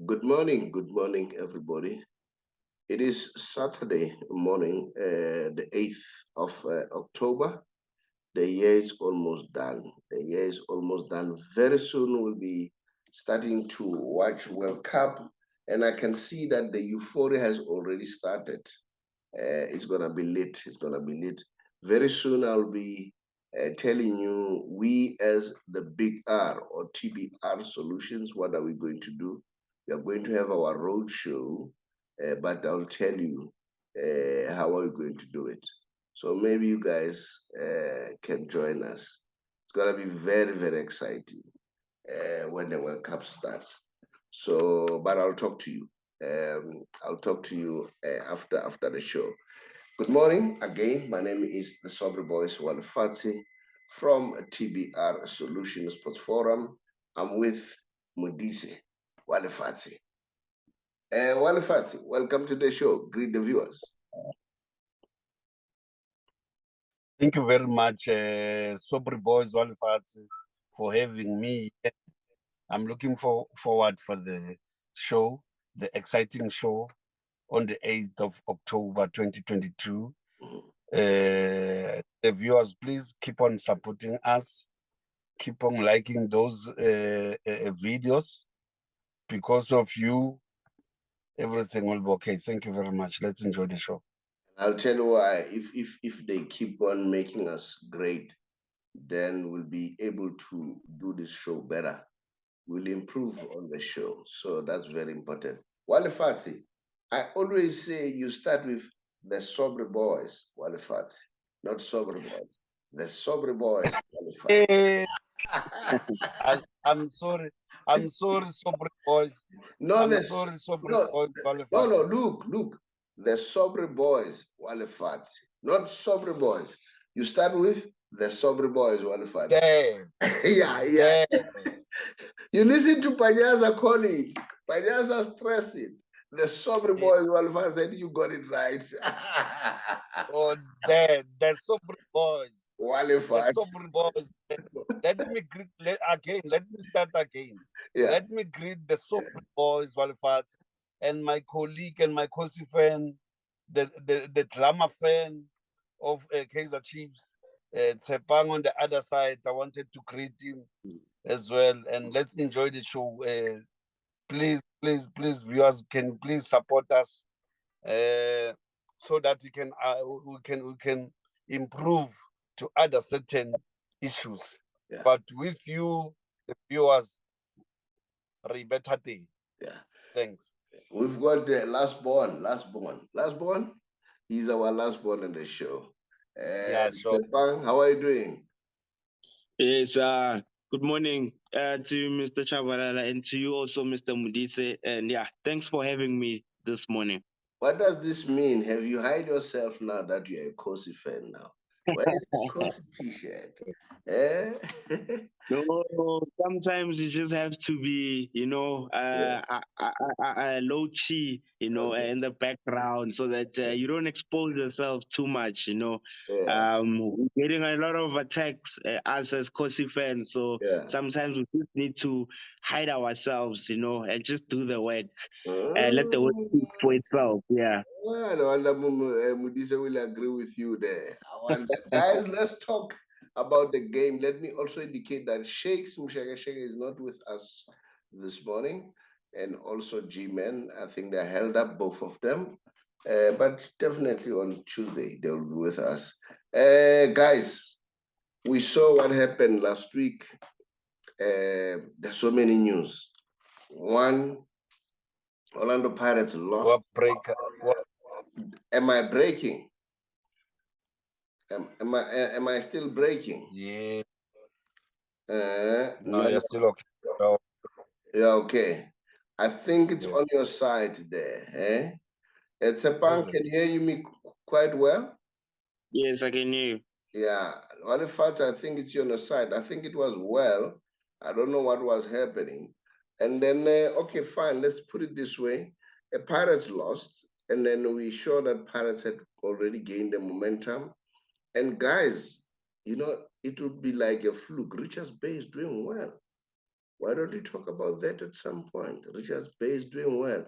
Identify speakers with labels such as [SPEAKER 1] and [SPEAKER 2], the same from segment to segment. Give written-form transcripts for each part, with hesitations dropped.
[SPEAKER 1] Good morning, everybody. It is Saturday morning, the 8th of October. The year is almost done. The year is almost done. Very soon we'll be starting to watch World Cup, and I can see that the euphoria has already started. It's gonna be lit. It's gonna be lit. Very soon I'll be telling you we as the Big R or TBR Solutions. What are we going to do? We are going to have our road show, but I'll tell you how are we going to do it. So maybe you guys can join us. It's gonna be very very exciting when the World Cup starts. So, but I'll talk to you. I'll talk to you after the show. Good morning again. My name is the Saubrey Boyz Walefatshe from TBR Solutions Sports Forum. I'm with Modise Walefatshe. Walefatshe, welcome to the show. Greet the viewers.
[SPEAKER 2] Thank you very much, Saubrey Boyz Walefatshe, for having me. I'm looking forward for the show, the exciting show on the 8th of October 2022. The viewers, please keep on supporting us. Keep on liking those videos. Because of you, everything will be okay. Thank you very much. Let's enjoy the show.
[SPEAKER 1] I'll tell you why. If they keep on making us great, then we'll be able to do this show better. We'll improve on the show. So that's very important. Walefatshe, I always say you start with the Saubrey Boyz Walefatshe, not Saubrey Boyz. The Saubrey Boyz Walefatshe.
[SPEAKER 2] I'm sorry. I'm sorry, Saubrey Boyz.
[SPEAKER 1] No,
[SPEAKER 2] I'm sorry, Saubrey Boyz Walefatshe.
[SPEAKER 1] no, look. The Saubrey Boyz Walefatshe, not Saubrey Boyz. You start with the Saubrey Boyz Walefatshe. Yeah. You listen to Panyaza call it. Panyaza stress it. The Saubrey Boyz Walefatshe said you got it right.
[SPEAKER 2] Oh, the Saubrey Boyz.
[SPEAKER 1] Walefatshe.
[SPEAKER 2] The Saubrey Boyz. Let me start again.
[SPEAKER 1] Yeah.
[SPEAKER 2] Let me greet the Saubrey Boyz Walefatshe and my colleague and my Kosi fan, the drama fan of Kaizer Chiefs. Tsepang on the other side. I wanted to greet him as well, and let's enjoy the show. Please, viewers, can please support us so that we can improve to other certain issues. Yeah. But with you, the viewers, better day.
[SPEAKER 1] Yeah.
[SPEAKER 2] Thanks.
[SPEAKER 1] We've got the last born. He's our last born in the show.
[SPEAKER 2] Yeah, sure.
[SPEAKER 1] Stefan, how are you doing?
[SPEAKER 3] Yes, good morning to Mr. Chavarala and to you also, Mr. Modise. And yeah, thanks for having me this morning.
[SPEAKER 1] What does this mean? Have you hide yourself now that you're a Kosi fan now? Where is the Kosi t-shirt?
[SPEAKER 3] No, sometimes you just have to be, low key, okay, in the background so that you don't expose yourself too much, Yeah. We're getting a lot of attacks, us as Kosi fans. So sometimes we just need to hide ourselves, and just do the work. Let the work speak for itself. Yeah.
[SPEAKER 1] Well, I wonder Modise will agree with you there. I wonder. Guys, let's talk about the game. Let me also indicate that Shakes Mshaka is not with us this morning, and also G-Men. I think they held up, both of them. But definitely on Tuesday they will be with us. Guys, we saw what happened last week. There's so many news. One, Orlando Pirates lost.
[SPEAKER 2] What break?
[SPEAKER 1] Am I breaking? Am I still breaking?
[SPEAKER 2] Yeah.
[SPEAKER 1] No,
[SPEAKER 2] you're still okay. No.
[SPEAKER 1] Yeah, okay. I think it's on your side there. It's a punk. Can you hear me quite well?
[SPEAKER 3] Yes, I can hear you.
[SPEAKER 1] Yeah. Walefatshe, I think it's on your side. I think it was well. I don't know what was happening. And then, okay, fine. Let's put it this way. Pirates lost. And then we saw that Pirates had already gained the momentum. And guys, it would be like a fluke. Richards Bay is doing well. Why don't we talk about that at some point? Richards Bay is doing well.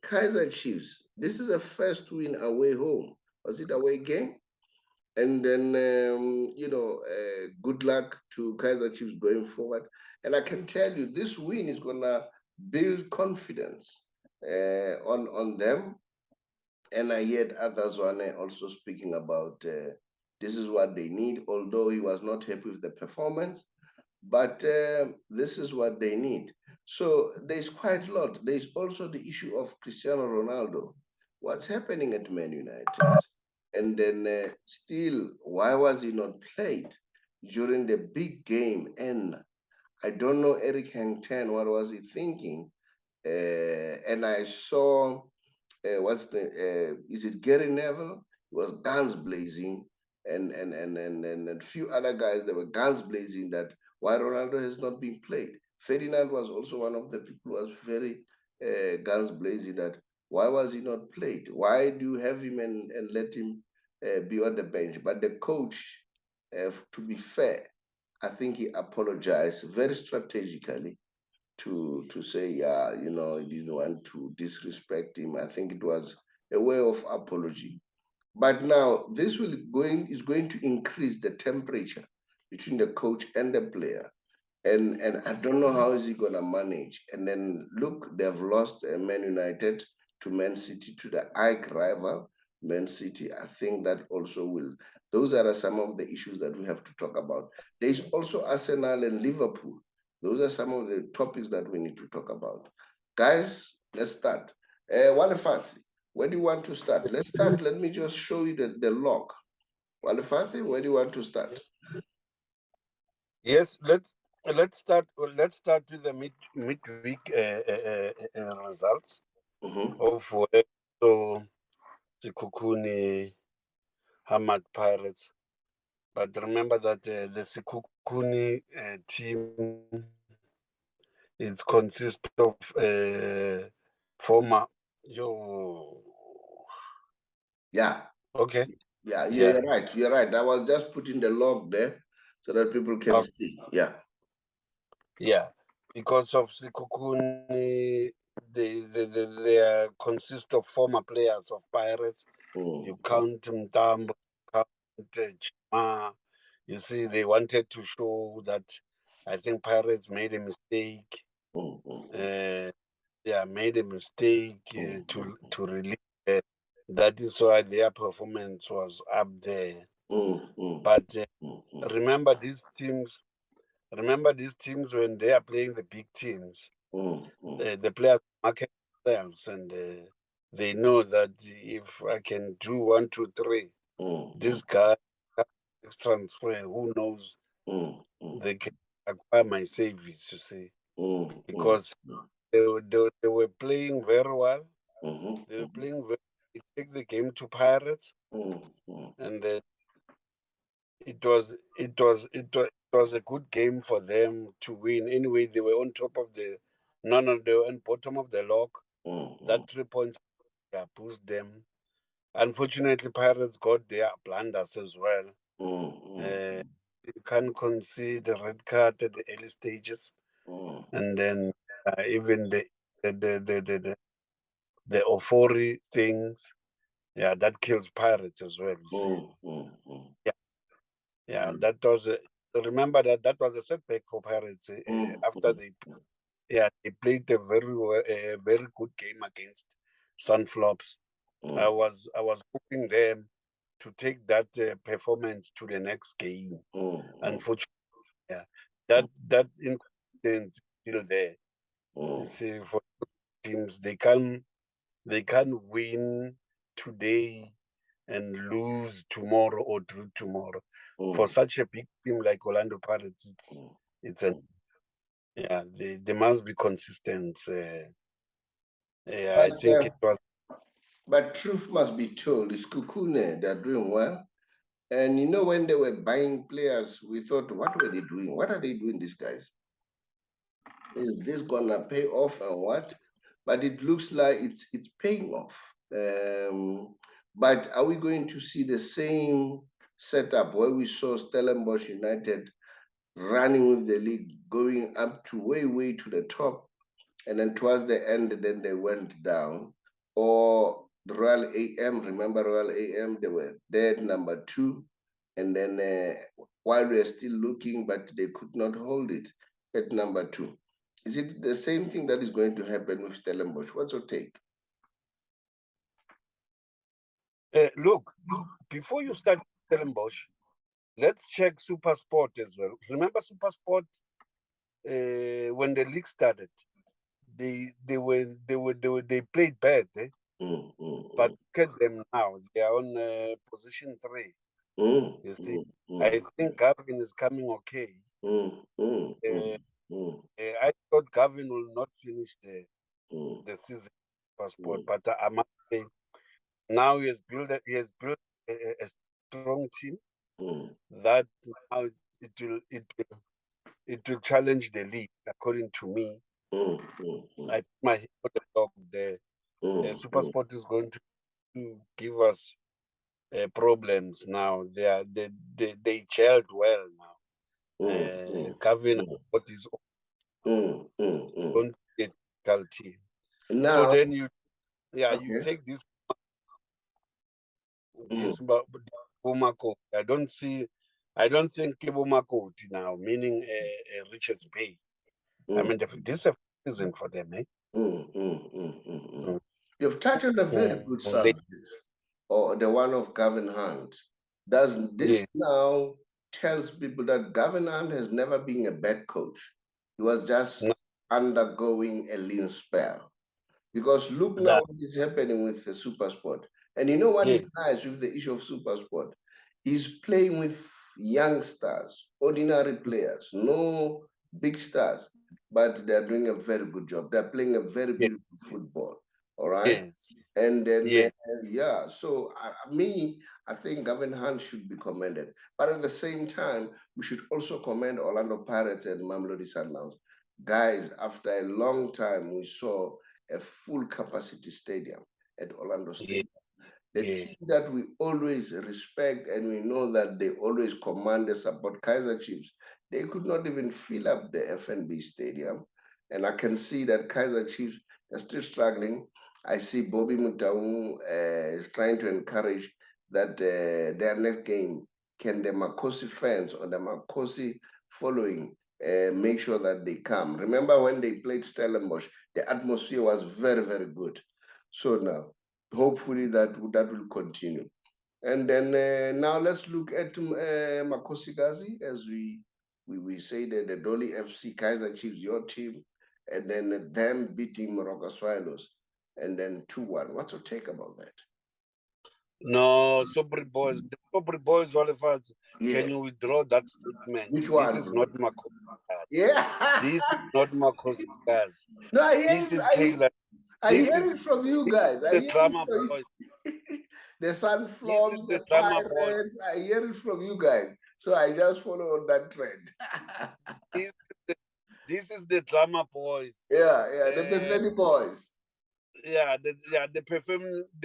[SPEAKER 1] Kaizer Chiefs, this is a first win away home. Was it away game? And then, good luck to Kaizer Chiefs going forward. And I can tell you, this win is going to build confidence on them. And I heard others also speaking about this is what they need, although he was not happy with the performance. But this is what they need. So there's quite a lot. There's also the issue of Cristiano Ronaldo. What's happening at Man United? And then still, why was he not played during the big game? And I don't know Eric Hangten, what was he thinking? And I saw, is it Gary Neville? He was guns blazing, and a few other guys that were guns blazing that why Ronaldo has not been played. Ferdinand was also one of the people who was very guns blazing that why was he not played? Why do you have him and let him be on the bench? But the coach, to be fair, I think he apologized very strategically to say, yeah, he didn't want to disrespect him. I think it was a way of apology. But now this is going to increase the temperature between the coach and the player. And I don't know how is he gonna manage. And then look, they've lost Man United to Man City, to the arch rival Man City. I think that also will. Those are some of the issues that we have to talk about. There's also Arsenal and Liverpool. Those are some of the topics that we need to talk about. Guys, let's start. Walefatshe, where do you want to start? Let's start. Let me just show you the log. Walefatshe, where do you want to start?
[SPEAKER 2] Yes, let's start. Let's start with the midweek results of so Sekhukhune Hamad Pirates. But remember that the Sekhukhune team it consists of former
[SPEAKER 1] Yeah.
[SPEAKER 2] Okay.
[SPEAKER 1] Yeah, you're right. You're right. I was just putting the log there so that people can see. Yeah.
[SPEAKER 2] Yeah. Because of Sekhukhune, they consist of former players of Pirates. You count Mtambo, count Chima. You see, they wanted to show that I think Pirates made a mistake. Made a mistake to release. That is why their performance was up there. But remember these teams when they are playing the big teams, the players market themselves and they know that if I can do 1, 2, 3, this guy transfer, who knows, they can acquire my service, you see, because they were playing very well. They were playing very. They take the game to Pirates, and then it was a good game for them to win. Anyway, they were on top of they were on bottom of the log. That 3 points boost them. Unfortunately, Pirates got their blunders as well. You can't concede the red card at the early stages, and then even the Ofori things, that kills Pirates as well. You see. That was remember that was a setback for Pirates after they played a very good game against Sunflops. I was hoping them to take that performance to the next game. Unfortunately, that inconsistency is still there. You see, for teams they can win today and lose tomorrow or drew tomorrow. For such a big team like Orlando Pirates, they must be consistent. I think it was.
[SPEAKER 1] But truth must be told, it's Kukune, they're doing well. And when they were buying players, we thought, what were they doing? What are they doing, these guys? Is this gonna pay off and what? But it looks like it's paying off. But are we going to see the same setup where we saw Stellenbosch United running with the league, going up to way to the top, and then towards the end, then they went down. Or the Royal AM, remember Royal AM? They were dead, number 2, and then while we are still looking, but they could not hold it at number 2. Is it the same thing that is going to happen with Stellenbosch? What's your take?
[SPEAKER 2] Look, before you start Stellenbosch, let's check SuperSport as well. Remember SuperSport when the league started? They played bad, but look at them now. They are on position 3. You see, I think Gavin is coming okay. I thought Gavin will not finish the season passport, but I must say now he has built a strong team that now it will challenge the league, according to me. I put my head on the block there. SuperSport is going to give us problems now. They gelled well now. Gavin, what is going to be a difficult team.
[SPEAKER 1] Now,
[SPEAKER 2] so then you take this Bomako. I don't think Bomako now, meaning Richards Bay. I mean, this is a season for them, eh?
[SPEAKER 1] You've touched on a very good subject, or the one of Gavin Hunt. Does this now tells people that Gavin Hunt has never been a bad coach? He was just undergoing a lean spell. Because look now what is happening with the SuperSport. And you know what is nice with the issue of SuperSport? He's playing with youngsters, ordinary players, no big stars, but they're doing a very good job. They're playing a very beautiful football. All right.
[SPEAKER 2] Yes.
[SPEAKER 1] And then, so I think Gavin Hunt should be commended. But at the same time, we should also commend Orlando Pirates and Mamelodi Sundowns. Guys, after a long time, we saw a full capacity stadium at Orlando Stadium. The team that we always respect and we know that they always command the support, Kaizer Chiefs, they could not even fill up the FNB stadium. And I can see that Kaizer Chiefs are still struggling. I see Bobby Mutaung is trying to encourage that their next game, can the Makosi fans or the Makosi following make sure that they come. Remember when they played Stellenbosch, the atmosphere was very, very good. So now, hopefully that will continue. And then now let's look at Makosi Gazi as we say that the Dolly FC, Kaizer Chiefs, your team, and then them beating Morocco Swallows, and then 2-1. What's your take about that?
[SPEAKER 2] No, Saubrey Boyz Walefatshe. Can you withdraw that statement?
[SPEAKER 1] Which one?
[SPEAKER 2] This is not Makosi.
[SPEAKER 1] Yeah.
[SPEAKER 2] This is not Makosi.
[SPEAKER 1] No, I hear
[SPEAKER 2] this is Kaizer.
[SPEAKER 1] I hear it from you guys.
[SPEAKER 2] The drama boys.
[SPEAKER 1] The Sunflows, the Pirates. I hear it from you guys. So I just follow on that trend.
[SPEAKER 2] This is the drama boys.
[SPEAKER 1] Yeah, the Perfeni boys.
[SPEAKER 2] Yeah, the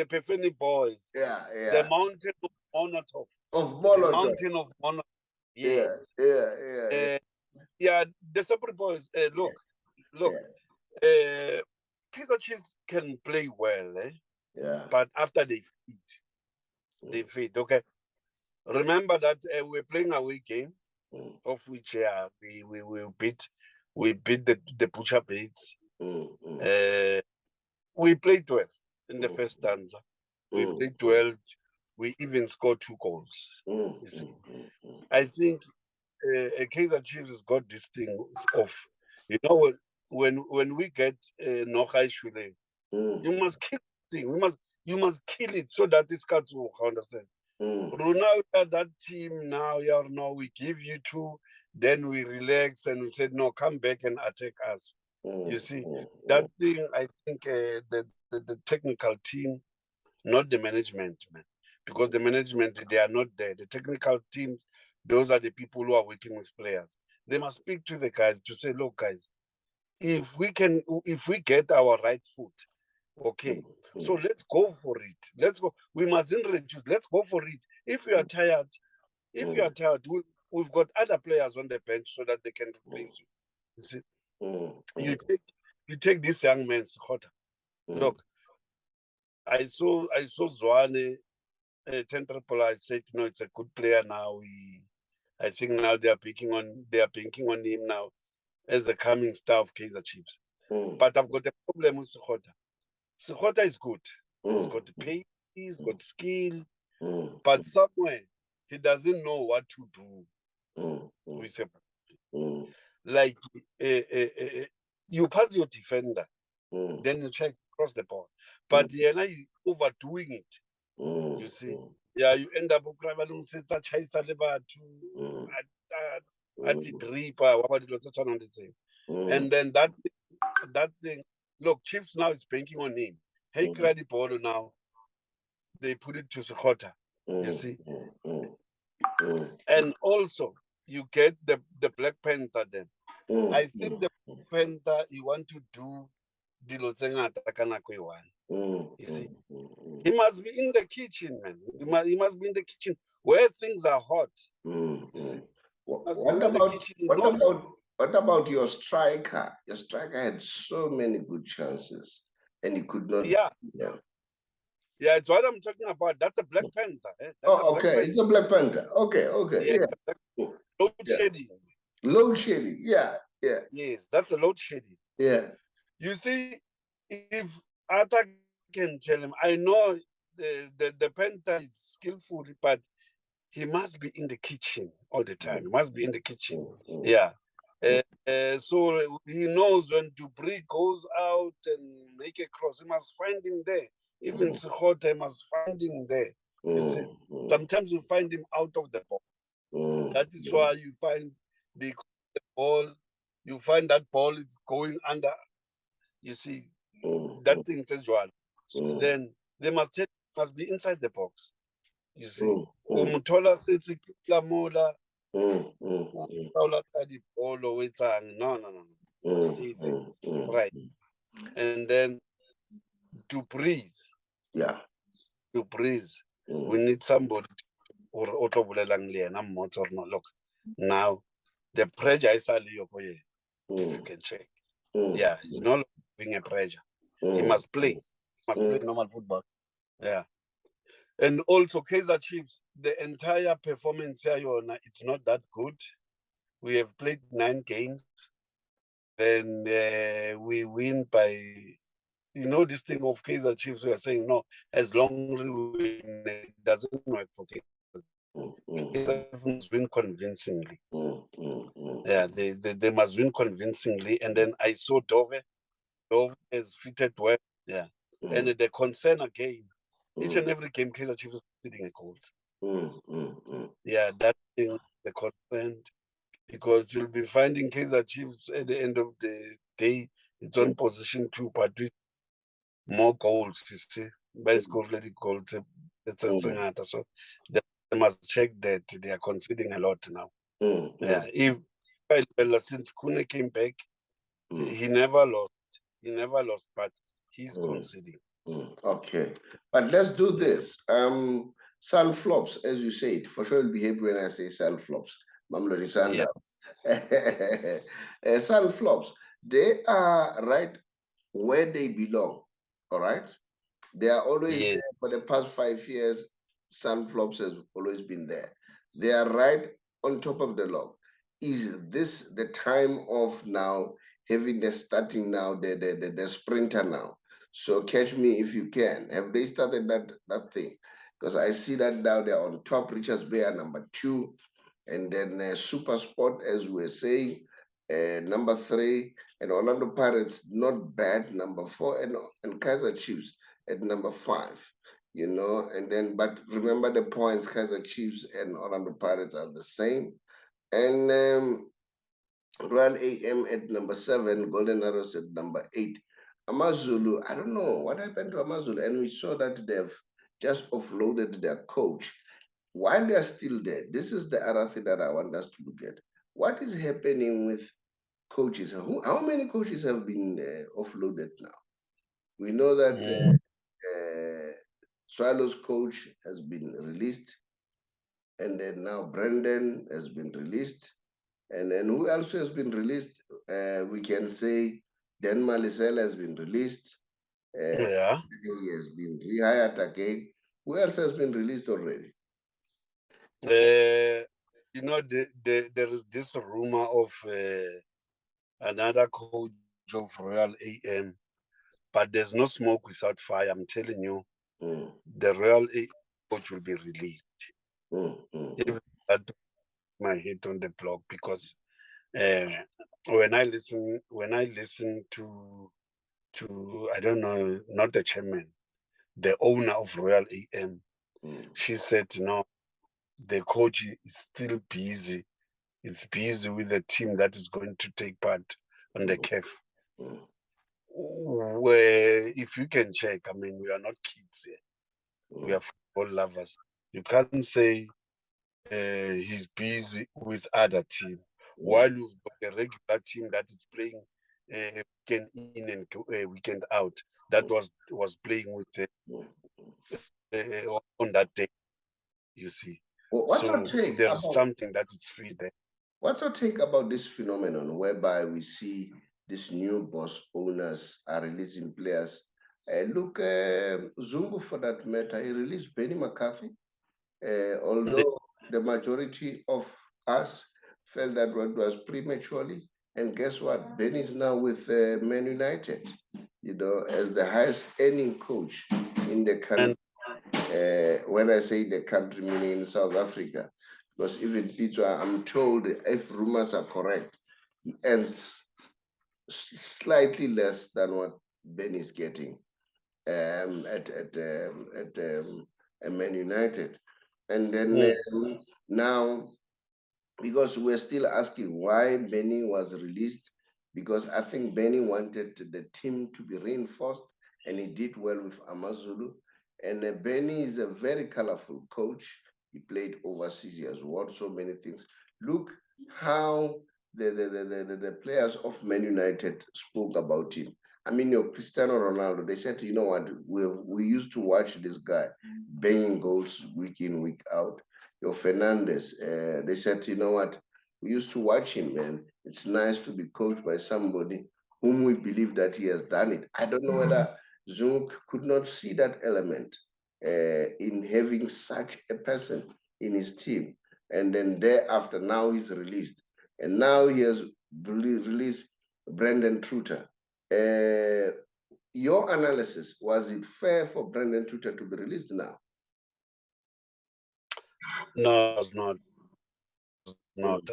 [SPEAKER 2] Perfeni boys.
[SPEAKER 1] Yeah.
[SPEAKER 2] The mountain of Molotov.
[SPEAKER 1] The
[SPEAKER 2] mountain of Molotov. Yes.
[SPEAKER 1] Yeah.
[SPEAKER 2] The Saubrey Boyz. Look. Kaizer Chiefs can play well,
[SPEAKER 1] Yeah.
[SPEAKER 2] But after they feed, okay. Remember that we're playing away game, of which we beat the Butcher Baits. We played well in the first stanza. We played well. We even scored 2 goals. You see, I think Kaizer Chiefs got this thing off. You know, when we get Nochai Shule, you must kill the thing. You must kill it so that this cuts will understand. Now that team now, we give you 2, then we relax and we said no, come back and attack us. You see, that thing. I think the technical team, not the management, man, because the management, they are not there. The technical teams, those are the people who are working with players. They must speak to the guys to say, look, guys, if we get our right foot, okay, so let's go for it. Let's go. We mustn't reduce. Let's go for it. If you are tired, we've got other players on the bench so that they can replace you. You see, you take this young man, Sekgotha. Look, I saw Zwane 10 triple. I said, it's a good player now. I think now they are banking on him now as a coming star of Kaizer Chiefs. But I've got a problem with Sekgotha. Sekgotha is good. He's got pace, he's got skill, but somewhere he doesn't know what to do with a like you pass your defender, then you check across the ball. But he's overdoing it. You see, yeah, you end up and then that thing. Look, Chiefs now is banking on him. Hey, credit ball now. They put it to Sekgotha. You see, and also you get the Black Panther. Then I think the Black Panther he want to do dilo tse ngata ka nako e one. You see, he must be in the kitchen, man. He must be in the kitchen where things are hot. You see,
[SPEAKER 1] what about your striker? Your striker had so many good chances, and he could not.
[SPEAKER 2] Yeah, it's what I'm talking about. That's a Black Panther. Eh?
[SPEAKER 1] It's a Black Panther. Okay.
[SPEAKER 2] Yeah. Load shedding.
[SPEAKER 1] Load shedding. Yeah.
[SPEAKER 2] Yes, that's a load shedding.
[SPEAKER 1] Yeah.
[SPEAKER 2] You see, if Atta can tell him, I know the Panther is skillful, but he must be in the kitchen all the time. He must be in the kitchen. Yeah. So he knows when Dupree goes out and make a cross, he must find him there. Even Sekgotha must find him there. You see, sometimes you find him out of the ball. That is why you find the ball. You find that ball is going under. You see, that thing says well. So then they must be inside the box. You see, Umutola sits Mola. No. Stay there. Right. And then to breathe.
[SPEAKER 1] Yeah.
[SPEAKER 2] To breathe. We need somebody or look. Now the pressure is if you can check. Yeah, he's not having a pressure. He must play. He must play normal football. Yeah. And also Kaizer Chiefs, the entire performance here, it's not that good. We have played 9 games. Then we win by, this thing of Kaizer Chiefs, we are saying, no, as long as we win, it doesn't work for Kaizer. Kaizer must win convincingly. Yeah, they must win convincingly. And then I saw Dove has fitted well. Yeah. And the concern again, each and every game, Kaizer Chiefs is sitting a goal. Yeah, that thing, the concern. Because you'll be finding Kaizer Chiefs at the end of the day, it's on position 2, but with more goals, you see. By score goals, so they must check that they are conceding a lot now. Yeah, since Kune came back, he never lost, but he's conceding.
[SPEAKER 1] Okay, but let's do this. Sun flops, as you said. For sure, you'll be happy when I say sun flops. Mamelodi Sundowns. Yeah. Sun flops. They are right where they belong. All right. They are always there for the past 5 years. Sun flops has always been there. They are right on top of the log. Is this the time of now having the starting now, the sprinter now? So catch me if you can. Have they started that thing? Because I see that now they're on top. Richards Bay are number 2. And then Super Sport, as we were saying, number 3. And Orlando Pirates, not bad, number 4. And Kaizer Chiefs at number 5. And then, but remember the points, Kaizer Chiefs and Orlando Pirates are the same. And Royal AM at number 7, Golden Arrows at number 8. Amazulu, I don't know what happened to Amazulu, and we saw that they've just offloaded their coach. While they're still there, this is the other thing that I want us to look at. What is happening with coaches? How many coaches have been offloaded now? We know that Swallows coach has been released. and then now Brendan has been released. And then who else has been released? We can say Dan Malisela has been released.
[SPEAKER 2] Yeah.
[SPEAKER 1] He has been rehired again. Who else has been released already?
[SPEAKER 2] You know, there is this rumor of another coach of Royal AM, but there's no smoke without fire. I'm telling you, the Royal AM coach will be released. Even that my head on the block, because when I listen to I don't know, not the chairman, the owner of Royal AM, she said, no, the coach is still busy. It's busy with the team that is going to take part on the CAF. Where, if you can check, I mean, we are not kids here. We are football lovers. You can't say he's busy with other team while you've got a regular team that is playing weekend in and weekend out. That was playing with on that day. You see,
[SPEAKER 1] well, what's
[SPEAKER 2] so
[SPEAKER 1] your take
[SPEAKER 2] there is something that is free there.
[SPEAKER 1] What's your take about this phenomenon whereby we see these new boss owners are releasing players? Look, Zungu, for that matter, he released Benny McCarthy, although the majority of us felt that it was prematurely. And guess what? Benny is now with Man United, you know, as the highest earning coach in the country. When I say the country, meaning South Africa, because even Peter, I'm told, if rumors are correct, he earns slightly less than what Ben is getting at Man United. And then now, because we're still asking why Benny was released, because I think Benny wanted the team to be reinforced, and he did well with Amazulu. And Benny is a very colorful coach. He played overseas. He has won so many things. Look how the players of Man United spoke about him. I mean, your Cristiano Ronaldo, they said, you know what, we used to watch this guy banging goals week in, week out. Your Fernandez, they said, you know what, we used to watch him, man. It's nice to be coached by somebody whom we believe that he has done it. I don't know whether Zunk could not see that element in having such a person in his team. And then thereafter, now he's released. And now he has released Brendan Truter. Your analysis, was it fair for Brendan Truter to be released now?
[SPEAKER 2] No, it was not.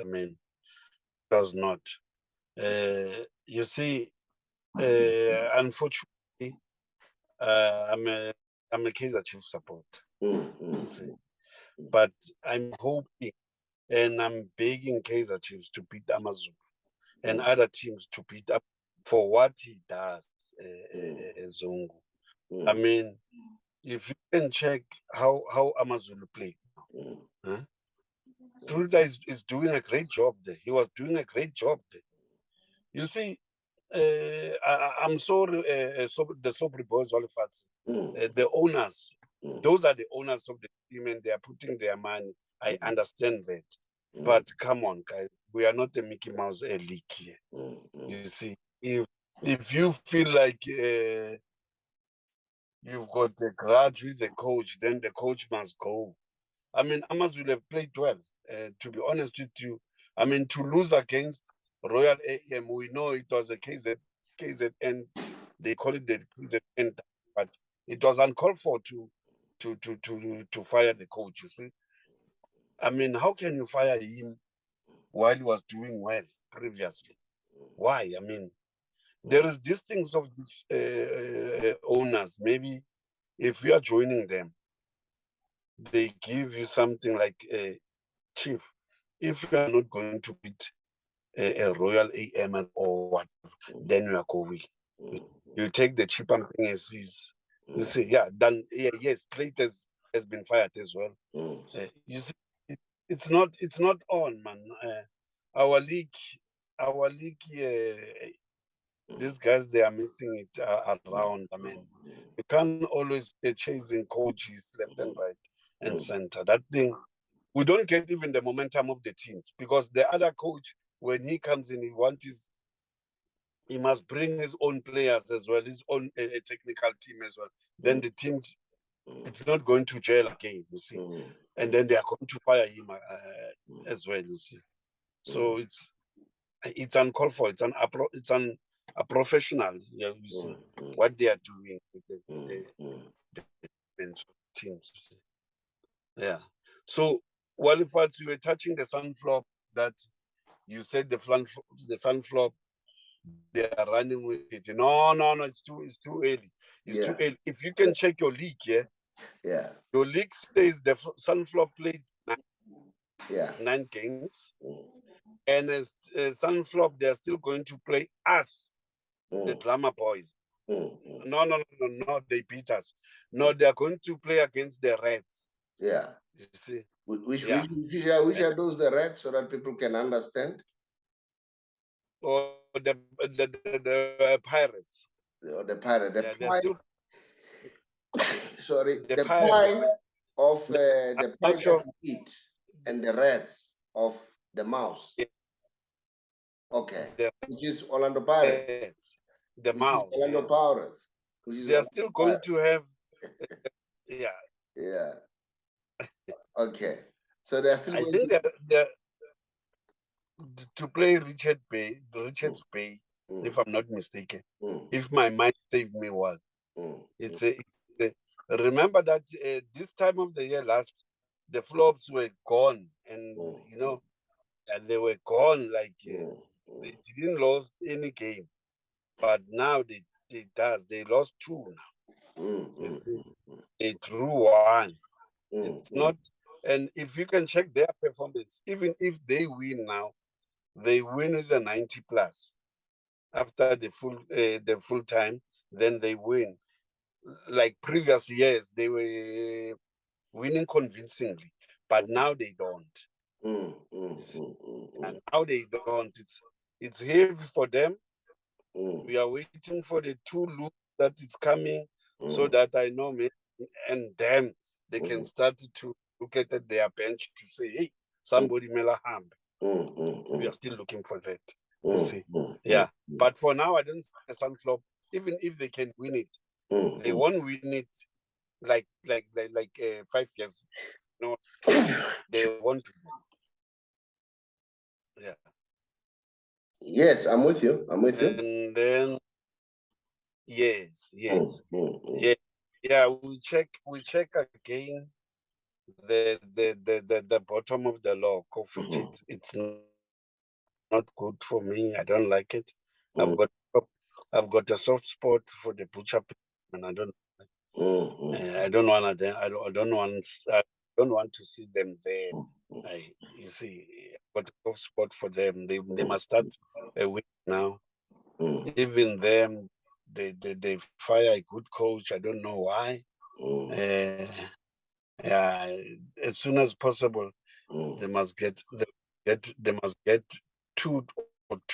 [SPEAKER 2] I mean, it was not. You see, unfortunately, I'm a Kaizer Chiefs supporter. You see, but I'm hoping and I'm begging Kaizer Chiefs to beat Amazulu and other teams to beat up for what he does, Zungu. I mean, if you can check how Amazulu played now, huh? Truda is doing a great job there. He was doing a great job there. You see, I'm sorry, the Saubrey Boyz Walefatshe, the owners, those are the owners of the team and they are putting their money. I understand that. But come on, guys, we are not a Mickey Mouse league here. You see, if you feel like you've got a grudge with the coach, then the coach must go. I mean, Amas will have played well, to be honest with you. I mean, to lose against Royal AM, we know it was a KZN, they call it the KZN, but it was uncalled for to fire the coach, you see. I mean, how can you fire him while he was doing well previously? Why? I mean, there is these things of these owners. Maybe if you are joining them, they give you something like a chief. If you are not going to beat a Royal AM or whatever, then you are going. You take the cheap and thing as is. You see, yeah, then yes, Clayton has been fired as well. You see, it's not on, man. Our league, these guys, they are missing it around. I mean, you can't always be chasing coaches left and right and center. That thing we don't get even the momentum of the teams, because the other coach, when he comes in, he must bring his own players as well, his own technical team as well. Then the teams, it's not going to gel again, you see. And then they are going to fire him as well, you see. So it's uncalled for. It's a professional, you see, what they are doing with the teams, you see. Yeah. So, Walefatshe, you were touching the Sunflop, that you said the Sunflop, they are running with it. No, it's too early. It's too early. If you can check your league, your league says the Sunflop played 9 games, and as Sunflop, they are still going to play us, the Drama Boys. No, they beat us. No, they are going to play against the Reds.
[SPEAKER 1] Yeah.
[SPEAKER 2] You see.
[SPEAKER 1] Which are those, the Reds, so that people can understand?
[SPEAKER 2] Or the Pirates.
[SPEAKER 1] The Pirates. Sorry,
[SPEAKER 2] the
[SPEAKER 1] Pirates of the Pirates of Eat and the Reds of the Mouse. Okay. Which is Orlando Pirates.
[SPEAKER 2] The Mouse.
[SPEAKER 1] Orlando Pirates.
[SPEAKER 2] They are still going to have.
[SPEAKER 1] Yeah. Okay. So they're still.
[SPEAKER 2] I think they're to play Richards Bay, if I'm not mistaken. If my mind saved me well. It's a. Remember that this time of the year the flops were gone, and you know, and they were gone. Like they didn't lose any game, but now they lost 2 now. They drew 1. It's not, and if you can check their performance, even if they win now, they win with a 90 plus. After the full time, then they win. Like previous years, they were winning convincingly, but now they don't. And now they don't. It's heavy for them. We are waiting for the 2 loops that is coming, so that I know me and them, they can start to look at their bench to say, hey, somebody mela ham. We are still looking for that. You see, yeah. But for now, I don't see a Sunflop. Even if they can win it, they won't win it like 5 years. No, they want to. Yeah.
[SPEAKER 1] Yes, I'm with you.
[SPEAKER 2] And then yes. Yeah. We check again the bottom of the log, of which it's not good for me. I don't like it. I've got a soft spot for the butcher, and I don't want to see them there. You see, I've got a soft spot for them. They must start a week now. Even them, they fire a good coach. I don't know why. As soon as possible, they must get 2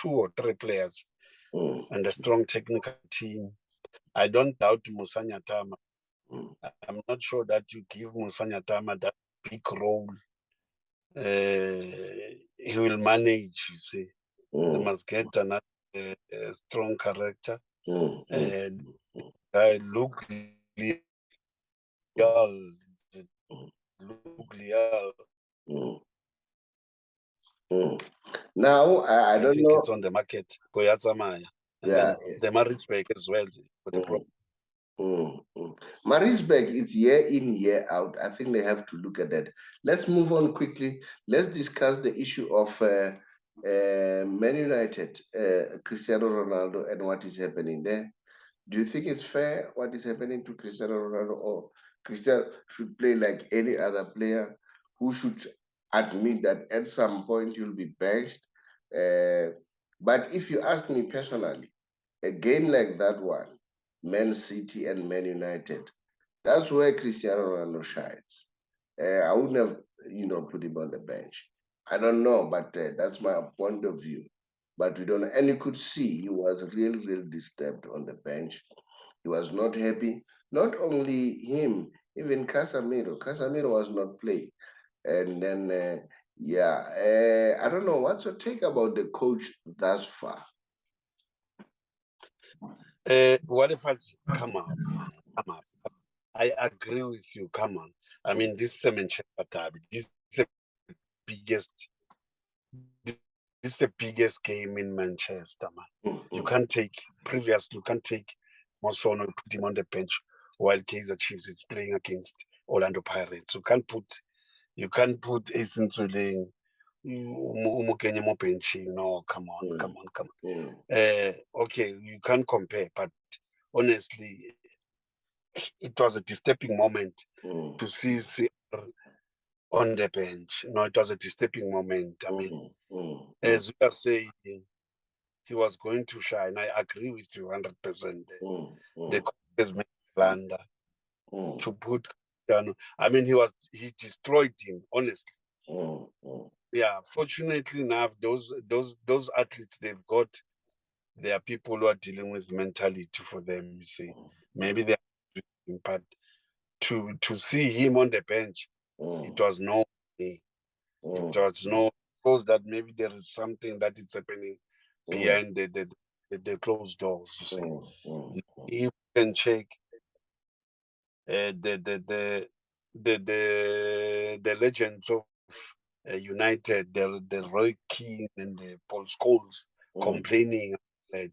[SPEAKER 2] or 3 players and a strong technical team. I don't doubt Musa Nyatama. I'm not sure that you give Musa Nyatama that big role. He will manage, you see. They must get another strong character. Luke Lial.
[SPEAKER 1] Now, I don't
[SPEAKER 2] think
[SPEAKER 1] know.
[SPEAKER 2] it's on the market. Koyatsamaya. And then the Maritzburg as well.
[SPEAKER 1] Maritzburg is year in, year out. I think they have to look at that. Let's move on quickly. Let's discuss the issue of Man United, Cristiano Ronaldo, and what is happening there. Do you think it's fair what is happening to Cristiano Ronaldo, or Cristiano should play like any other player who should admit that at some point you'll be benched? But if you ask me personally, a game like that one, Man City and Man United, that's where Cristiano Ronaldo shines. I wouldn't have, put him on the bench. I don't know, but that's my point of view. But we don't, and you could see he was really disturbed on the bench. He was not happy. Not only him, even Casemiro. Casemiro was not playing. And then, I don't know. What's your take about the coach thus far?
[SPEAKER 2] Walefatshe, come up, man. Come up. I agree with you. Come on. I mean, this is a Manchester derby. This is the biggest game in Manchester, man. You can't take Mosono, put him on the bench while Kaizer Chiefs is playing against Orlando Pirates. You can't put Ace Ntsoelengoe umukenye mo benching. No, come on. Okay, you can't compare, but honestly, it was a disturbing moment to see CR on the bench. No, it was a disturbing moment. I mean, as we are saying, he was going to shine. I agree with you 100%. The coach has made a blunder to put Cristiano. I mean, he destroyed him, honestly. Yeah, fortunately enough, those athletes they've got, there are people who are dealing with mentality for them. You see, maybe they are, but to see him on the bench, it was no way. It was no shows that maybe there is something that is happening behind the closed doors. You see, you can check the legends of United, the Roy Keane and the Paul Scholes complaining that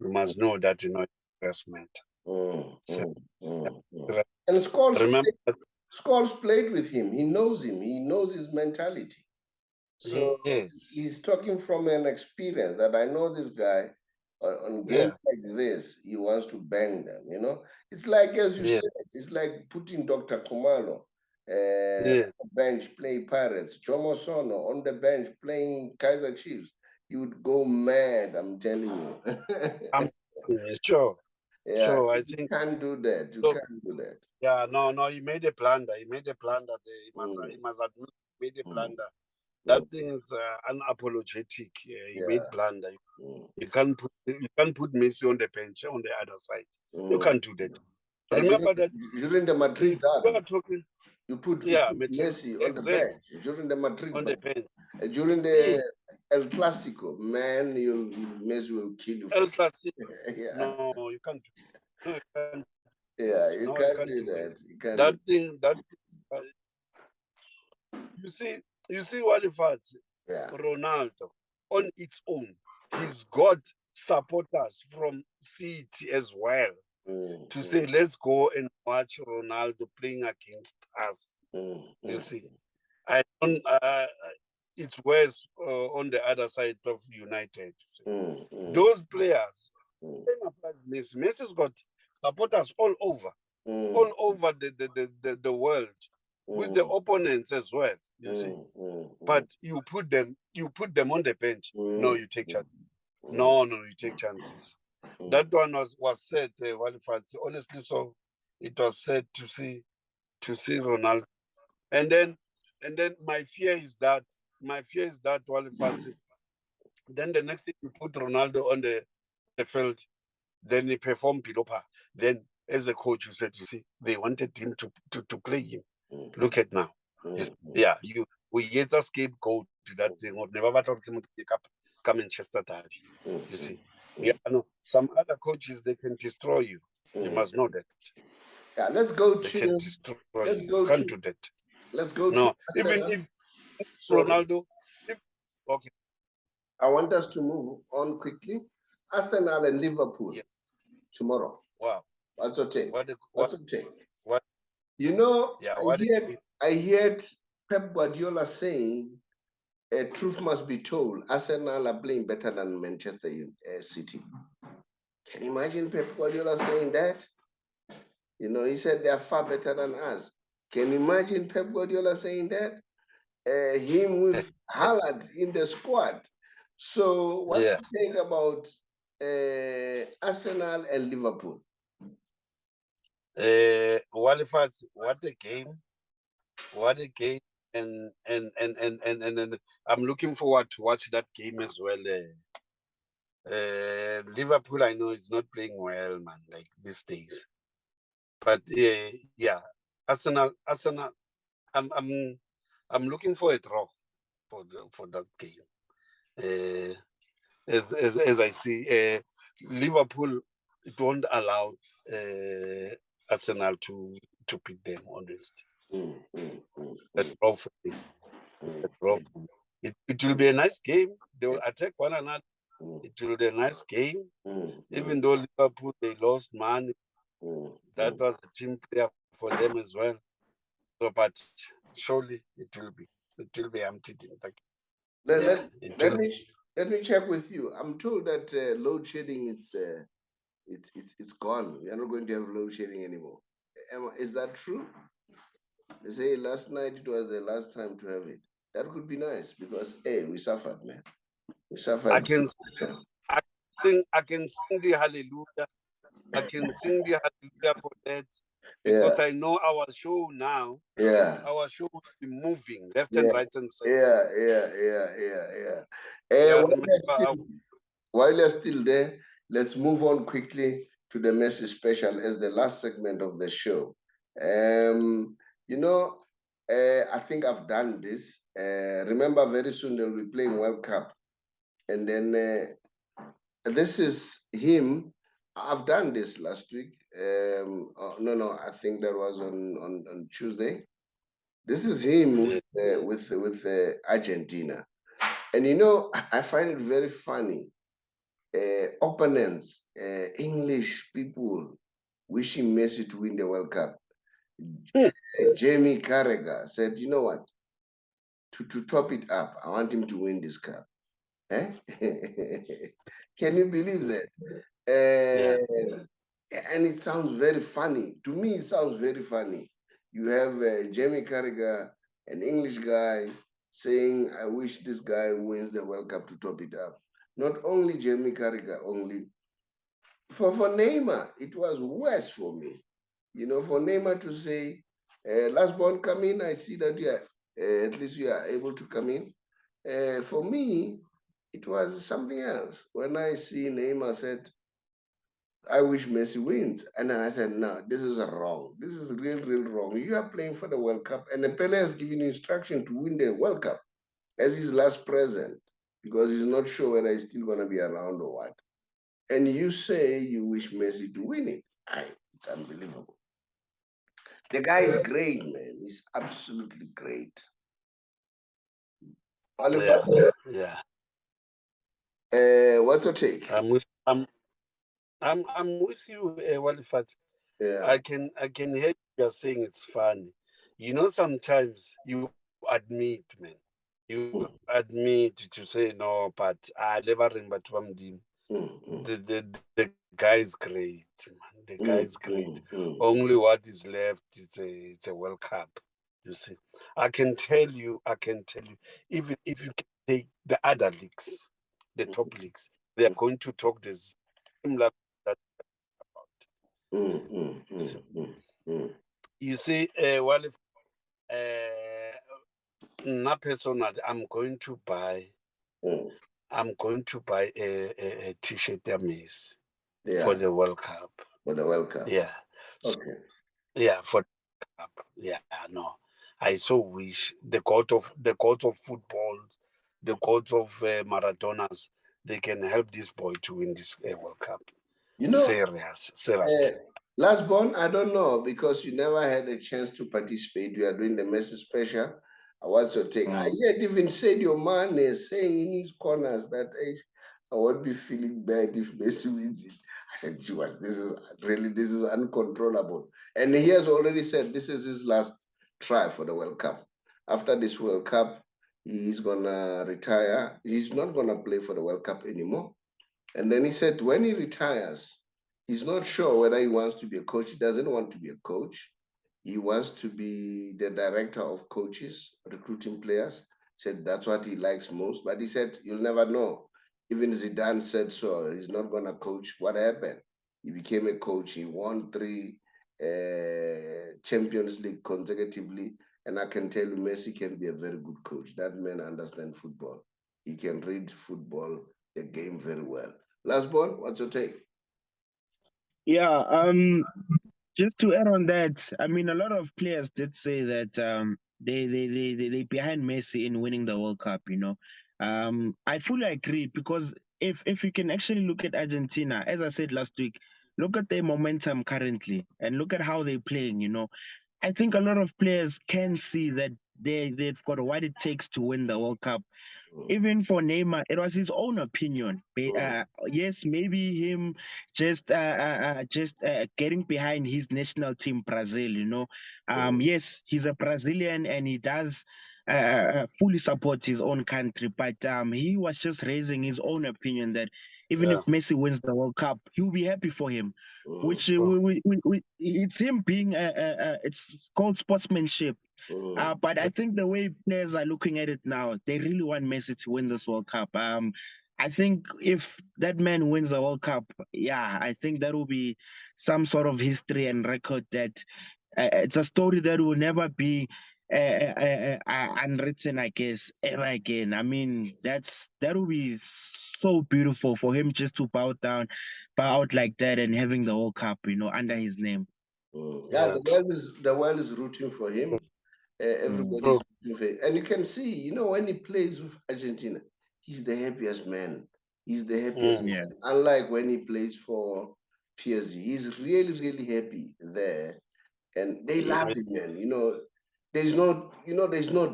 [SPEAKER 2] you must know that investment.
[SPEAKER 1] And Scholes played with him. He knows him. He knows his mentality. So he's talking from an experience that I know this guy on games like this, he wants to bang them, It's like, as you said, it's like putting Dr. Kumalo on the bench playing Pirates, Jomo Sono on the bench playing Kaizer Chiefs. You would go mad, I'm telling you.
[SPEAKER 2] I'm sure.
[SPEAKER 1] Yeah,
[SPEAKER 2] sure, I
[SPEAKER 1] you
[SPEAKER 2] think
[SPEAKER 1] can't do that. You can't do that.
[SPEAKER 2] Yeah, no, he made a blunder. He made a blunder there. He must admit he made a blunder. That thing is unapologetic. He made blunder. You can't put Messi on the bench on the other side. You can't do that. Remember that
[SPEAKER 1] during the Madrid derby, you put Messi on the bench during the Madrid
[SPEAKER 2] on the bench.
[SPEAKER 1] During the El Clasico, man, Messi will kill you.
[SPEAKER 2] El Clasico. No, you can't. No, you can't.
[SPEAKER 1] Yeah, you can't do that. You can't
[SPEAKER 2] that thing. You see, Walefatshe, Ronaldo, on its own, he's got supporters from City as well to say, let's go and watch Ronaldo playing against us. You see, I don't. It's worse on the other side of United. Those players, Messi's got supporters all over the world, with the opponents as well. You see, but you put them on the bench. No, you take chances. No, you take chances. That one was said, Walefatshe. Honestly, so it was said to see Ronaldo, and then my fear is that Walefatshe. Then the next thing you put Ronaldo on the field, then he performed below par. Then, as a coach, you said, you see, they wanted him to play him. Look at now. We yet a scapegoat to that thing of never thought him to come Manchester derby. You see, some other coaches, they can destroy you. You must know that.
[SPEAKER 1] Yeah, let's go
[SPEAKER 2] they
[SPEAKER 1] to.
[SPEAKER 2] Can destroy
[SPEAKER 1] let's
[SPEAKER 2] you.
[SPEAKER 1] go
[SPEAKER 2] You can't
[SPEAKER 1] to.
[SPEAKER 2] do that.
[SPEAKER 1] Let's go
[SPEAKER 2] no,
[SPEAKER 1] to.
[SPEAKER 2] Even if Ronaldo. Okay.
[SPEAKER 1] I want us to move on quickly. Arsenal and Liverpool tomorrow.
[SPEAKER 2] Wow.
[SPEAKER 1] What's your take? What's your take?
[SPEAKER 2] What?
[SPEAKER 1] I heard Pep Guardiola saying, truth must be told, Arsenal are playing better than Manchester City. Can you imagine Pep Guardiola saying that? He said they are far better than us. Can you imagine Pep Guardiola saying that? Him with Haaland in the squad. So what do you think about Arsenal and Liverpool?
[SPEAKER 2] Walefatshe, what a game. What a game. And I'm looking forward to watch that game as well. Liverpool, I know, is not playing well, man, like these days. But Arsenal. I'm I'm looking for a draw for that game. As I see, Liverpool, it won't allow Arsenal to beat them. Honestly, a draw for me. A draw for me. It will be a nice game. They will attack one another. It will be a nice game. Even though Liverpool, they lost man, that was a team player for them as well. So, but surely it will be empty.
[SPEAKER 1] Let me check with you. I'm told that load shedding it's gone. We are not going to have load shedding anymore. Is that true? They say last night it was the last time to have it. That could be nice because hey, we suffered, man. We suffered.
[SPEAKER 2] I can sing the hallelujah. I can sing the hallelujah for that because I know our show now.
[SPEAKER 1] Yeah.
[SPEAKER 2] Our show will be moving left and right and center.
[SPEAKER 1] While you're still there, let's move on quickly to the Messi special as the last segment of the show. You know, I think I've done this. Remember, very soon they'll be playing World Cup. And then this is him. I've done this last week. No, I think that was on Tuesday. This is him with Argentina. And you know, I find it very funny. Opponents, English people wishing Messi to win the World Cup. Jamie Carragher said, you know what? To top it up, I want him to win this cup. Eh? Can you believe that? And it sounds very funny. To me, it sounds very funny. You have Jamie Carragher, an English guy, saying, I wish this guy wins the World Cup to top it up. Not only Jamie Carragher, only. For Neymar, it was worse for me. You know, for Neymar to say, last born, come in, I see that you are, at least you are able to come in. For me, it was something else. When I see Neymar said, I wish Messi wins. And then I said, no, this is wrong. This is real wrong. You are playing for the World Cup, and the Pele has given instruction to win the World Cup as his last present because he's not sure whether he's still going to be around or what. And you say you wish Messi to win it. It's unbelievable. The guy is great, man. He's absolutely great.
[SPEAKER 2] Yeah.
[SPEAKER 1] What's your take?
[SPEAKER 2] I'm with you, Walefatshe.
[SPEAKER 1] Yeah.
[SPEAKER 2] I can hear you saying it's funny. You know, sometimes you admit, man. You admit to say no, but I never remember to the guy is great, man. The guy is great. Only what is left is a World Cup. You see, I can tell you, even if you can take the other leagues, the top leagues, they are going to talk the same level that about. You see, well, if not personal, I'm going to buy a T-shirt Messi for the World Cup.
[SPEAKER 1] For the World Cup.
[SPEAKER 2] Yeah.
[SPEAKER 1] Okay.
[SPEAKER 2] Yeah, for the World Cup. Yeah, no. I so wish the god of football, the gods of Maradonas, they can help this boy to win this World Cup.
[SPEAKER 1] You know,
[SPEAKER 2] serious.
[SPEAKER 1] Last born, I don't know because you never had a chance to participate. You are doing the Messi special. What's your take? I yet even said your man is saying in his corners that I won't be feeling bad if Messi wins it. I said, Jesus, this is uncontrollable. And he has already said this is his last try for the World Cup. After this World Cup, he's gonna retire. He's not gonna play for the World Cup anymore. And then he said when he retires, he's not sure whether he wants to be a coach. He doesn't want to be a coach. He wants to be the director of coaches, recruiting players. Said that's what he likes most. But he said, you'll never know. Even Zidane said so. He's not going to coach. What happened? He became a coach. He won 3 Champions League consecutively. And I can tell you, Messi can be a very good coach. That man understands football. He can read football, the game very well. Last born, what's your take?
[SPEAKER 3] Yeah, just to add on that, I mean, a lot of players did say that they behind Messi in winning the World Cup. I fully agree, because if you can actually look at Argentina, as I said last week, look at their momentum currently and look at how they're playing. I think a lot of players can see that they've got what it takes to win the World Cup. Even for Neymar, it was his own opinion. Yes, maybe him just getting behind his national team, Brazil. Yes, he's a Brazilian and he does fully support his own country, but he was just raising his own opinion that even if Messi wins the World Cup, he'll be happy for him. Which it's him being it's called sportsmanship. But I think the way players are looking at it now, they really want Messi to win this World Cup. I think if that man wins the World Cup, yeah, I think that will be some sort of history and record that it's a story that will never be unwritten, I guess, ever again. I mean, that will be so beautiful for him just to bow out like that and having the World Cup, under his name.
[SPEAKER 1] Yeah, the world is rooting for him. Everybody's rooting for him. And you can see, when he plays with Argentina, he's the happiest man. He's the happiest man. Unlike when he plays for PSG, he's really, really happy there. And they love him, man. There's no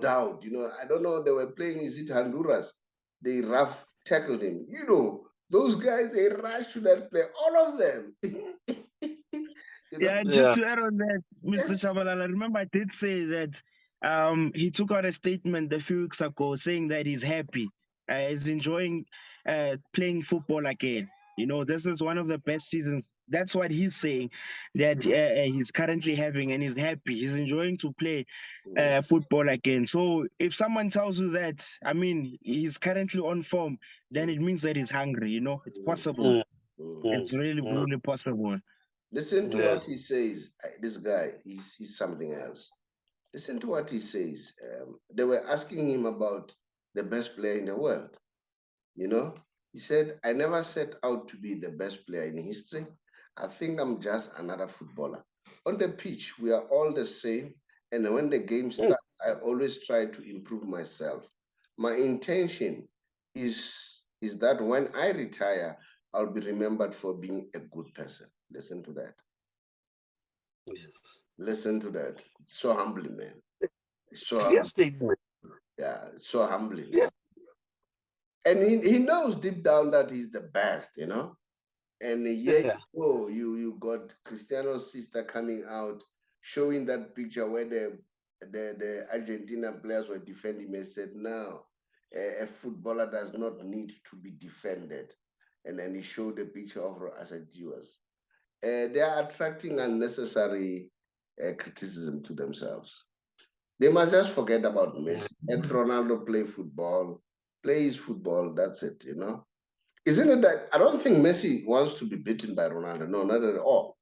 [SPEAKER 1] doubt. I don't know, they were playing, is it Honduras? They rough tackled him. Those guys, they rushed to that play, all of them.
[SPEAKER 3] Yeah, just to add on that, Mr. Chabalala, remember I did say that he took out a statement a few weeks ago saying that he's happy, he's enjoying playing football again. This is one of the best seasons. That's what he's saying, that he's currently having, and he's happy. He's enjoying to play football again. So if someone tells you that, I mean, he's currently on form, then it means that he's hungry. It's possible. It's really, really possible.
[SPEAKER 1] Listen to what he says. This guy, he's something else. Listen to what he says. They were asking him about the best player in the world. He said, I never set out to be the best player in history. I think I'm just another footballer. On the pitch, we are all the same. And when the game starts, I always try to improve myself. My intention is that when I retire, I'll be remembered for being a good person. Listen to that.
[SPEAKER 2] Yes.
[SPEAKER 1] Listen to that. It's so humbling, man. It's so
[SPEAKER 2] clear statement.
[SPEAKER 1] Yeah, it's so humbling. Yeah. And he knows deep down that he's the best, And yet, you got Cristiano's sister coming out, showing that picture where the Argentina players were defending and said, no, a footballer does not need to be defended. And then he showed a picture of her as a Jewess. They are attracting unnecessary criticism to themselves. They must just forget about Messi. Let Ronaldo play football, play his football, that's it, Isn't it that I don't think Messi wants to be beaten by Ronaldo? No, not at all.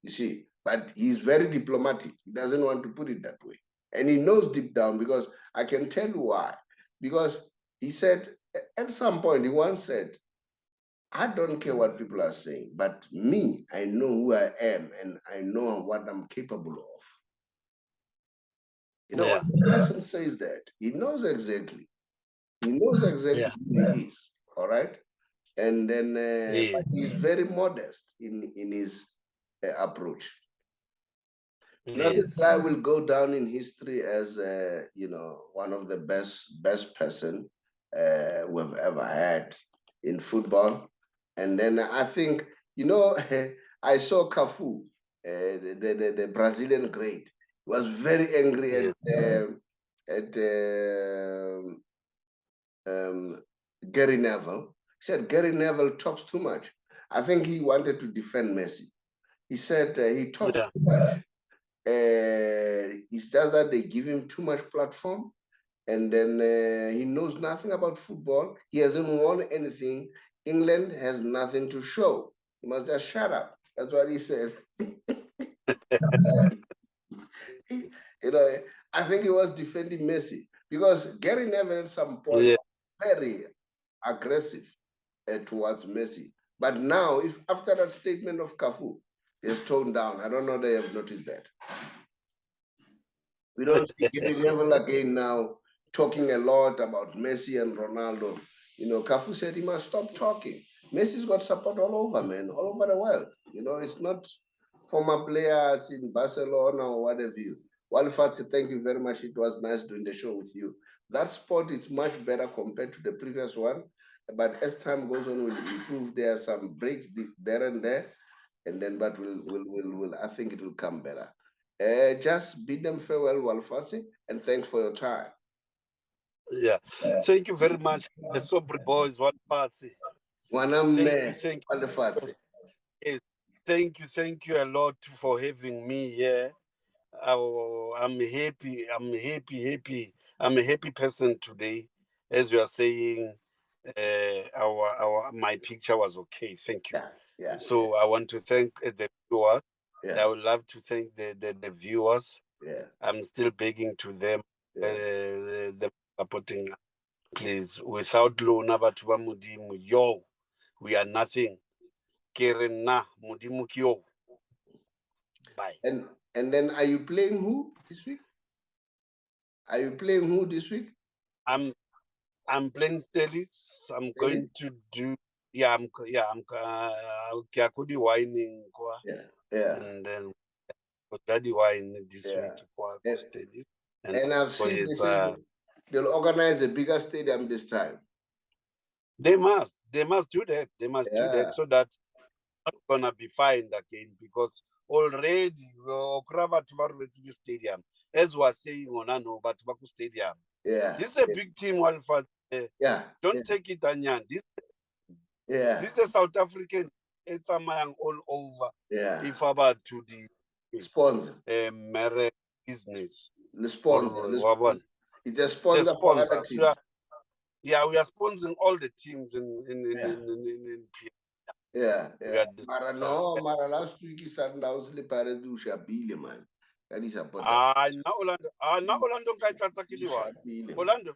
[SPEAKER 1] You see, but he's very diplomatic. He doesn't want to put it that way. And he knows deep down, because I can tell you why. Because he said, at some point, he once said, I don't care what people are saying, but me, I know who I am and I know what I'm capable of. When the person says that, he knows exactly. He knows exactly who he is, all right? And then but he's very modest in his approach. Now this guy will go down in history as one of the best person we've ever had in football. And then I think I saw Cafu, the Brazilian great. He was very angry at Gary Neville. He said Gary Neville talks too much. I think he wanted to defend Messi. He said he talks too much. It's just that they give him too much platform, and then he knows nothing about football. He hasn't won anything. England has nothing to show. He must just shut up. That's what he said. I think he was defending Messi, because Gary Neville at some point was very aggressive towards Messi. But now, if after that statement of Cafu, he's toned down. I don't know if they have noticed that. We don't see Gary Neville again now talking a lot about Messi and Ronaldo. You know, Cafu said he must stop talking. Messi's got support all over, man, all over the world. You know, it's not former players in Barcelona or whatever. Walefatshe, thank you very much. It was nice doing the show with you. That sport is much better compared to the previous one. But as time goes on, we'll improve. There are some breaks there and there. And then, but I think it will come better. Just bid them farewell, Walefatshe, and thanks for your time.
[SPEAKER 2] Yeah. Thank you very much, the Saubrey Boyz Walefatshe. Thank you a lot for having me here. I'm happy. I'm a happy person today. As you are saying, my picture was okay. Thank you. So I want to thank the viewers. I would love to thank the viewers. I'm still begging to them, the supporting. Please, without Lona Batuba Mudimu, yo, we are nothing. Kerena Mudimu Kyo. Bye.
[SPEAKER 1] And then, are you playing who this week? Are you playing who this week?
[SPEAKER 2] I'm playing Stellis. I'm going to do. I'm Kiakudi whining. And then Daddy wine this week. Stellis.
[SPEAKER 1] And I've seen they'll organize a bigger stadium this time.
[SPEAKER 2] They must do that. They must do that so that not gonna be fined again, because already Okrava Tubaru Stadium, as was saying on Ano Batubaku Stadium. This is a big team, Walefatshe. Don't take it, Anyan. This is South African. It's a man all over. If about to the
[SPEAKER 1] sponsor
[SPEAKER 2] business.
[SPEAKER 1] The sponsor. It's a sponsor for other teams.
[SPEAKER 2] We are sponsoring all the teams in
[SPEAKER 1] Mara last week Sundowns Leparedu Shabile, man. That is a
[SPEAKER 2] now Orlando Orlando. Orlando Orlando.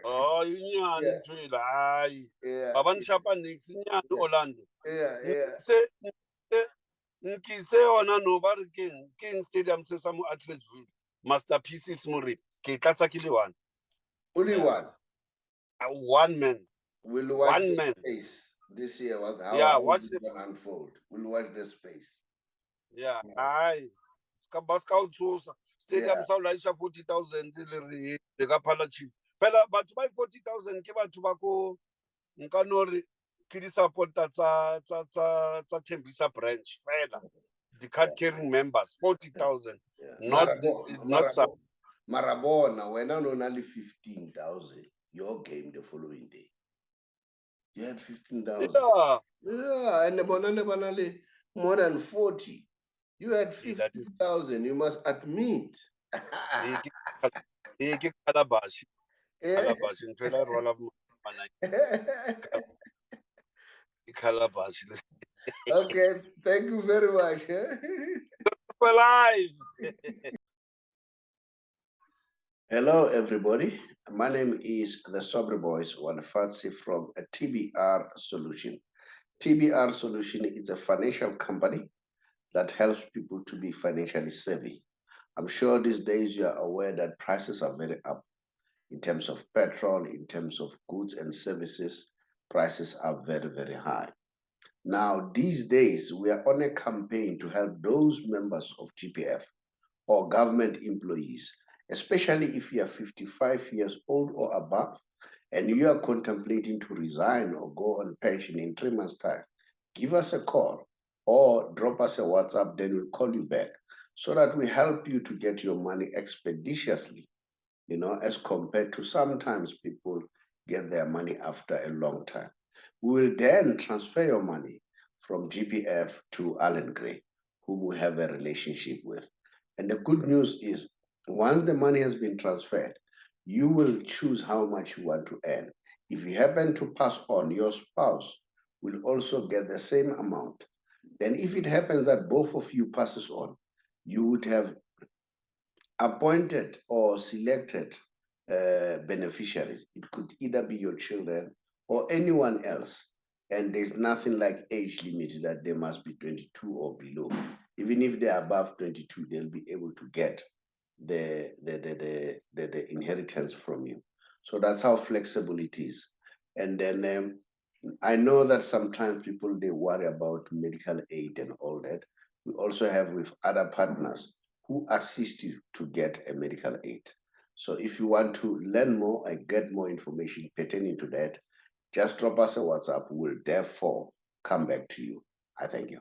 [SPEAKER 2] Oh, Union Baban Shapa Nix Orlando. Say on over King Stadium Sesamo Atletville. Masterpieces Muri. Kiliwan.
[SPEAKER 1] Only one.
[SPEAKER 2] One man.
[SPEAKER 1] We'll watch the space. This year was how watch it unfold. We'll watch the space.
[SPEAKER 2] Yeah. Aye. Skabaska Sosa. Stadium Saulaisha 40,000 the Kaizer Chiefs. Pela but by 40,000 kiba tobacco nkanori kidi supporter tsa Tembisa branch. Pela. The card carrying members 40,000. Not
[SPEAKER 1] Marabona, when I only 15,000, your game the following day. You had 15,000. And the Bonale more than 40. You had 15,000. You must admit. Okay, thank you very much.
[SPEAKER 2] We're live.
[SPEAKER 1] Hello, everybody. My name is the Saubrey Boyz Walefatshe from a TBR Solution. TBR Solution is a financial company that helps people to be financially savvy. I'm sure these days you are aware that prices are very up in terms of petrol, in terms of goods and services. Prices are very, very high. Now, these days, we are on a campaign to help those members of GPF or government employees, especially if you are 55 years old or above, and you are contemplating to resign or go on pension in 3 months' time. Give us a call or drop us a WhatsApp, then we'll call you back so that we help you to get your money expeditiously, as compared to sometimes people get their money after a long time. We will then transfer your money from GPF to Allen Gray, whom we have a relationship with. And the good news is, once the money has been transferred, you will choose how much you want to earn. If you happen to pass on, your spouse will also get the same amount. Then if it happens that both of you passes on, you would have appointed or selected beneficiaries. It could either be your children or anyone else And there's nothing like age limit that they must be 22 or below. Even if they're above 22, they'll be able to get the inheritance from you. So that's how flexible it is. And then I know that sometimes people, they worry about medical aid and all that. We also have with other partners who assist you to get a medical aid. So if you want to learn more and get more information pertaining to that, just drop us a WhatsApp. We'll therefore come back to you. I thank you.